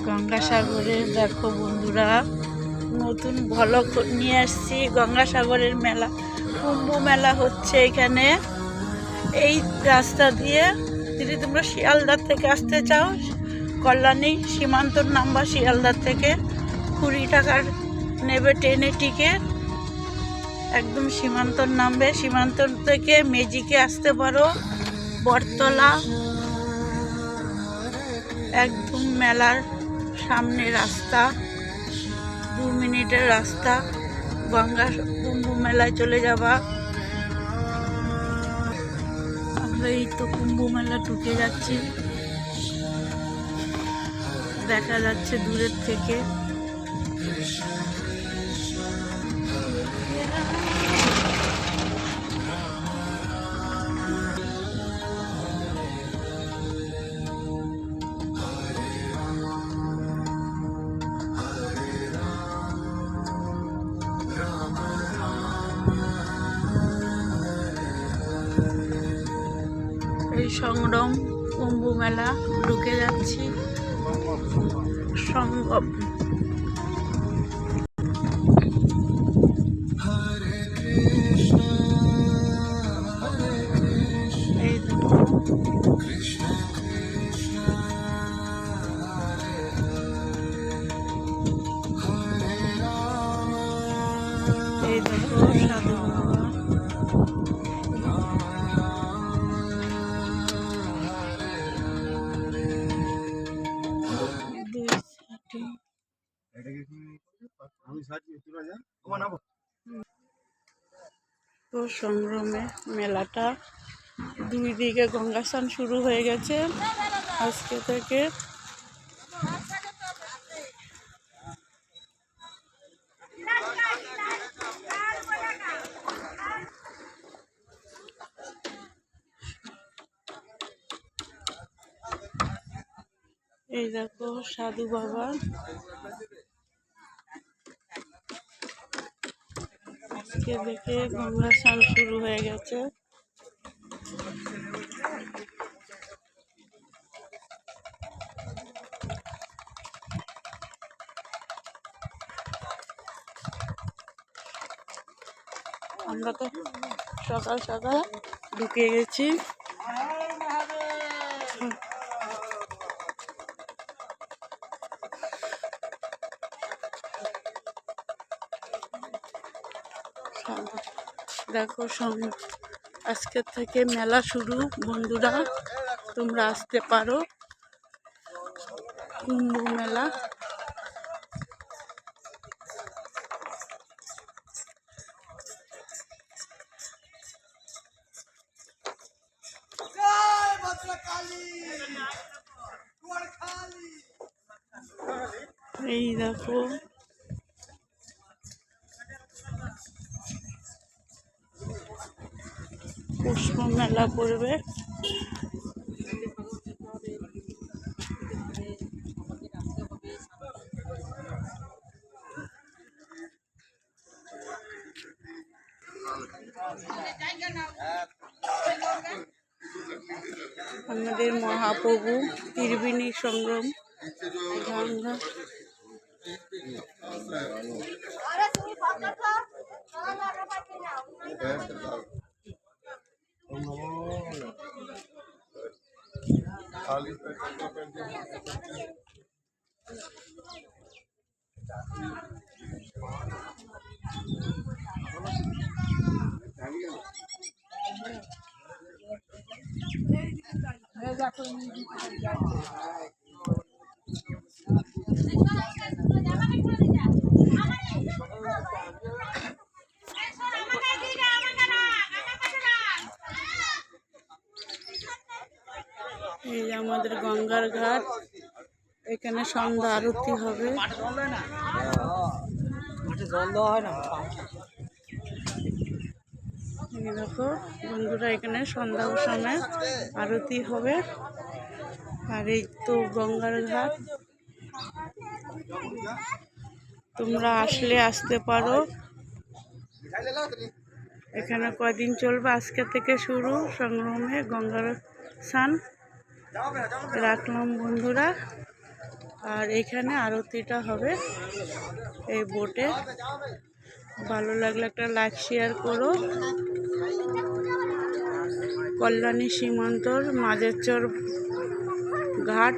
গঙ্গাসাগরে দেখো বন্ধুরা, নতুন ভ্লগ নিয়ে আসছি। গঙ্গাসাগরের মেলা, কুম্ভ মেলা হচ্ছে এখানে। এই রাস্তা দিয়ে যদি তোমরা শিয়ালদার থেকে আসতে চাও, কল্যাণী সীমান্তর নাম্বা শিয়ালদার থেকে 20 টাকার নেবে ট্রেনে টিকিট। একদম সীমান্তর নামবে, সীমান্তর থেকে মেজিকে আসতে পারো, বটতলা। একদম মেলার সামনে রাস্তা, 2 মিনিটের রাস্তা। গঙ্গা কুম্ভ মেলায় চলে যাবা। আমরা এই তো কুম্ভ মেলা ঢুকে যাচ্ছি, দেখা যাচ্ছে দূরের থেকে। এই সংগ্রাম কুম্ভ মেলা ঢুকে যাচ্ছি। সঙ্গম এই দেখো, এই দেখো সাধু বাবা। তো সংগ্রামে মেলাটা 2 দিকে গঙ্গা স্নান শুরু হয়ে গেছে আজকে থেকে। এই দেখো সাধু বাবা। আজকে থেকে গঙ্গা স্নান শুরু হয়ে গেছে। আমরা তো সকাল সকাল ঢুকে গেছি। দেখো আজকের থেকে মেলা শুরু বন্ধুরা, তোমরা আসতে পারো কুম্ভ মেলা। এই দেখো পুষ্প মেলা পড়বে। আমাদের মহাপ্রভু ত্রিবেণী সংগ্রাম গঙ্গা। এই আমাদের গঙ্গার ঘাট, এখানে সন্ধ্যা আরতি হবে। এই দেখো বন্ধুরা, এখানে সন্ধ্যা সময় আরতি হবে। আর এই তো গঙ্গার ঘাট, তোমরা আসলে আসতে পারো। এখানে কয়দিন চলবে, আজকে থেকে শুরু সংগ্রামে গঙ্গার স্নান। রাখলাম বন্ধুরা। আর এখানে আরতিটা হবে এই বোটে। ভালো লাগলে একটা লাইক শেয়ার করো। কল্যাণী সীমান্তর মাঝেরচর ঘাট।